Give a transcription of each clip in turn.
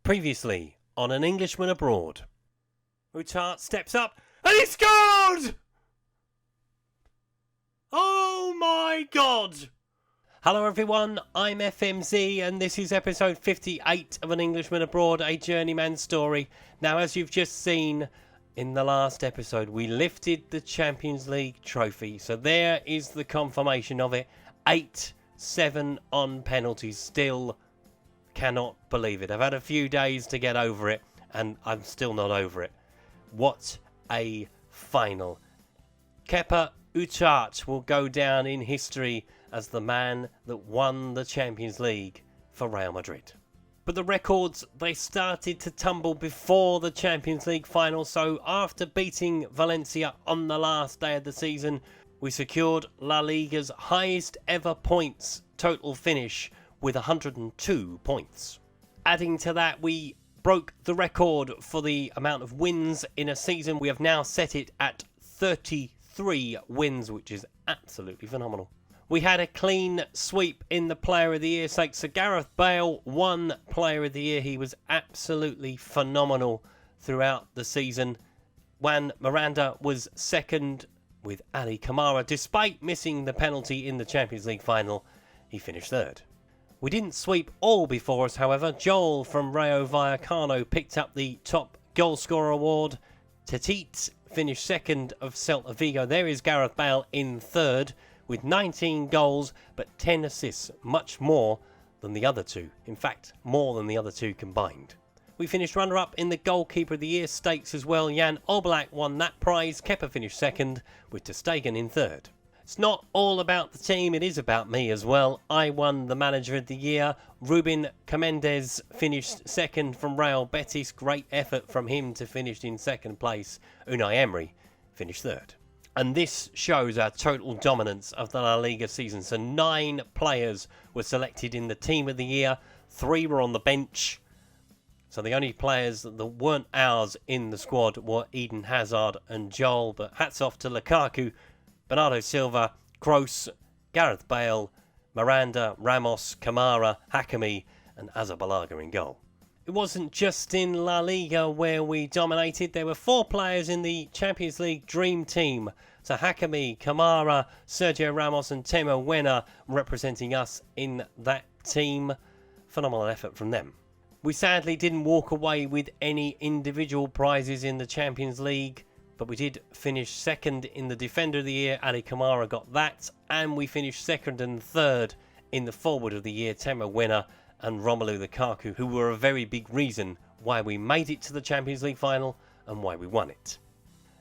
Previously on An Englishman Abroad. Utart steps up and he scored! Oh my god! Hello everyone, I'm FMZ and this is episode 58 of An Englishman Abroad, a Journeyman Story. Now, as you've just seen in the last episode, we lifted the Champions League trophy. So there is the confirmation of it. 8-7 on penalties. Still cannot believe it. I've had a few days to get over it and I'm still not over it. What a final. Kepa Utart will go down in history as the man that won the Champions League for Real Madrid. But the records, they started to tumble before the Champions League final. So after beating Valencia on the last day of the season, we secured La Liga's highest ever points total finish with 102 points. Adding to that, we broke the record for the amount of wins in a season. We have now set it at 33 wins, which is absolutely phenomenal. We had a clean sweep in the Player of the Year stakes. So Gareth Bale won Player of the Year. He was absolutely phenomenal throughout the season. Juan Miranda was second with Ali Kamara. Despite missing the penalty in the Champions League final, he finished third. We didn't sweep all before us, however. Joel from Rayo Vallecano picked up the top goal scorer award. Tetit finished second of Celta Vigo. There is Gareth Bale in third with 19 goals but 10 assists, much more than the other two. In fact, more than the other two combined. We finished runner-up in the Goalkeeper of the Year stakes as well. Jan Oblak won that prize. Kepa finished second with ter Stegen in third. It's not all about the team, it is about me as well. I won the Manager of the Year. Ruben Comendes finished second from Real Betis. Great effort from him to finish in second place. Unai Emery finished third. And this shows our total dominance of the La Liga season. So 9 players were selected in the Team of the Year. 3 were on the bench. So the only players that weren't ours in the squad were Eden Hazard and Joel. But hats off to Lukaku, Bernardo Silva, Kroos, Gareth Bale, Miranda, Ramos, Kamara, Hakimi and Azabalaga in goal. It wasn't just in La Liga where we dominated. There were 4 players in the Champions League Dream Team. So Hakimi, Kamara, Sergio Ramos and Timo Werner representing us in that team. Phenomenal effort from them. We sadly didn't walk away with any individual prizes in the Champions League, but we did finish second in the Defender of the Year. Ali Kamara got that, and we finished second and third in the Forward of the Year. Timo Werner and Romelu Lukaku, who were a very big reason why we made it to the Champions League final and why we won it.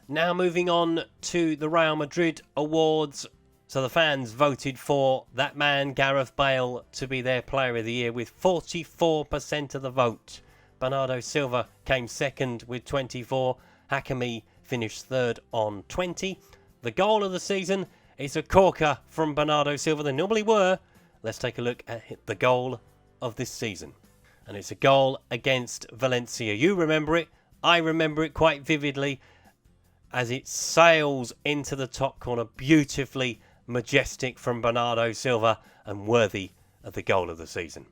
Now moving on to the Real Madrid awards. So the fans voted for that man, Gareth Bale, to be their Player of the Year with 44% of the vote. Bernardo Silva came second with 24. Hakimi finished third on 20. The goal of the season is a corker from Bernardo Silva. They normally were. Let's take a look at the goal of this season. And it's a goal against Valencia. You remember it. I remember it quite vividly as it sails into the top corner. Beautifully majestic from Bernardo Silva and worthy of the goal of the season.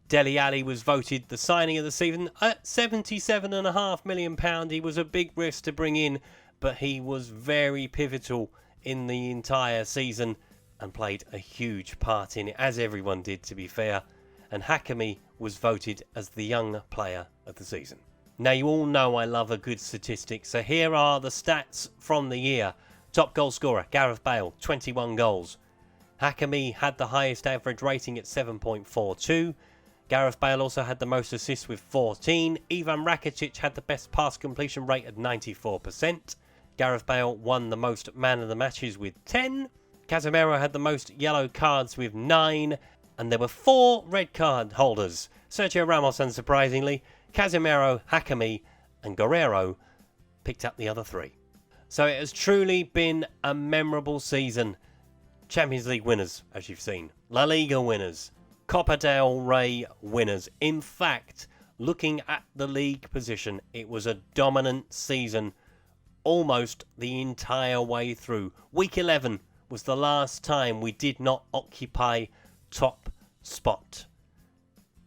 Dele Alli was voted the signing of the season at £77.5 million. He was a big risk to bring in, but he was very pivotal in the entire season and played a huge part in it, as everyone did, to be fair. And Hakimi was voted as the young player of the season. Now, you all know I love a good statistic, so here are the stats from the year. Top goal scorer, Gareth Bale, 21 goals. Hakimi had the highest average rating at 7.42. Gareth Bale also had the most assists with 14. Ivan Rakitic had the best pass completion rate at 94%. Gareth Bale won the most man of the matches with 10. Casemiro had the most yellow cards with 9. And there were 4 red card holders. Sergio Ramos, unsurprisingly, Casemiro, Hakimi and Guerrero picked up the other 3. So it has truly been a memorable season. Champions League winners, as you've seen. La Liga winners. Copa del Rey winners. In fact, looking at the league position, it was a dominant season almost the entire way through. Week 11 was the last time we did not occupy top spot.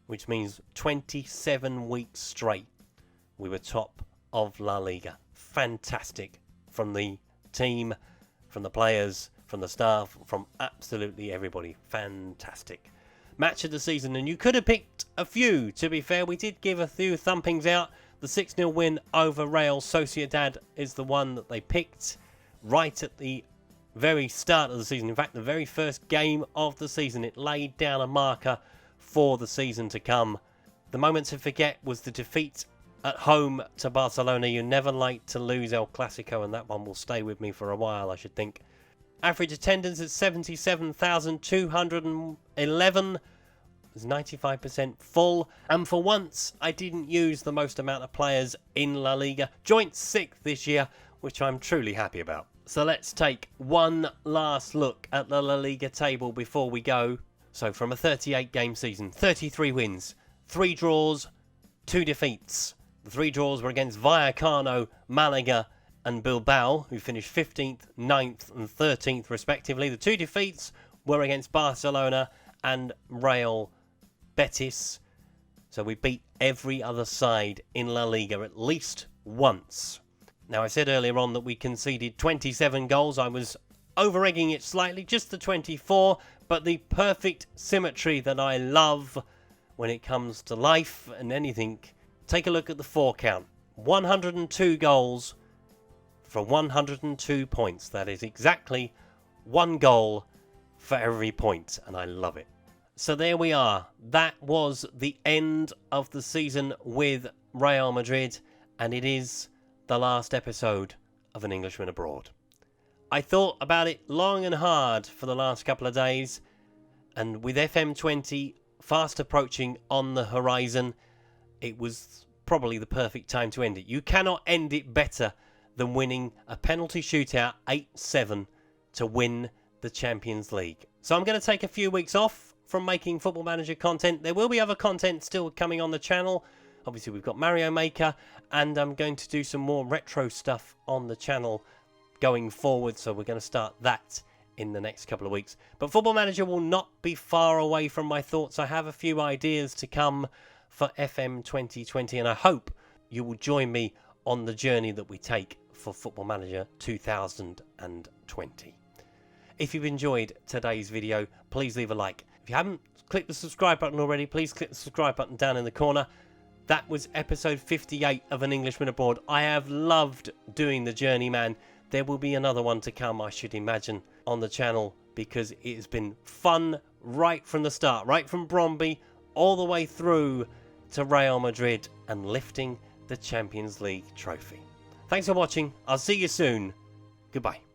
which means 27 weeks straight we were top of La Liga. Fantastic from the team, from the players, from the staff, from absolutely everybody. Fantastic. Match of the season, and you could have picked a few. To be fair, we did give a few thumpings out. The 6-0 win over Real Sociedad is the one that they picked right at the very start of the season. In fact, the very first game of the season. It laid down a marker for the season to come. The moment to forget was the defeat at home to Barcelona. You never like to lose El Clasico, and that one will stay with me for a while, I should think. Average attendance at 77,211. It was 95% full. And for once, I didn't use the most amount of players in La Liga. Joint 6th this year, which I'm truly happy about. So let's take one last look at the La Liga table before we go. So from a 38-game season, 33 wins, 3 draws, 2 defeats. The 3 draws were against Vallecano, Malaga and Bilbao, who finished 15th, 9th and 13th respectively. The 2 defeats were against Barcelona and Real Betis. So we beat every other side in La Liga at least once. Now, I said earlier on that we conceded 27 goals. I was over-egging it slightly, just the 24, but the perfect symmetry that I love when it comes to life and anything. Take a look at the 4 count. 102 goals for 102 points. That is exactly 1 goal for every point, and I love it. So there we are. That was the end of the season with Real Madrid, and it is the last episode of An Englishman Abroad. I thought about it long and hard for the last couple of days, and with FM20 fast approaching on the horizon, it was probably the perfect time to end it. You cannot end it better than winning a penalty shootout 8-7 to win the Champions League. So I'm going to take a few weeks off from making Football Manager content. There will be other content still coming on the channel. Obviously, we've got Mario Maker, and I'm going to do some more retro stuff on the channel going forward, so we're going to start that in the next couple of weeks. But Football Manager will not be far away from my thoughts. I have a few ideas to come for FM 2020, and I hope you will join me on the journey that we take for Football Manager 2020. If you've enjoyed today's video, please leave a like. If you haven't clicked the subscribe button already, please click the subscribe button down in the corner. That was episode 58 of An Englishman Abroad. I have loved doing the Journeyman. There will be another one to come, I should imagine, on the channel, because it has been fun right from the start, right from Bromby all the way through to Real Madrid and lifting the Champions League trophy. Thanks for watching. I'll see you soon. Goodbye.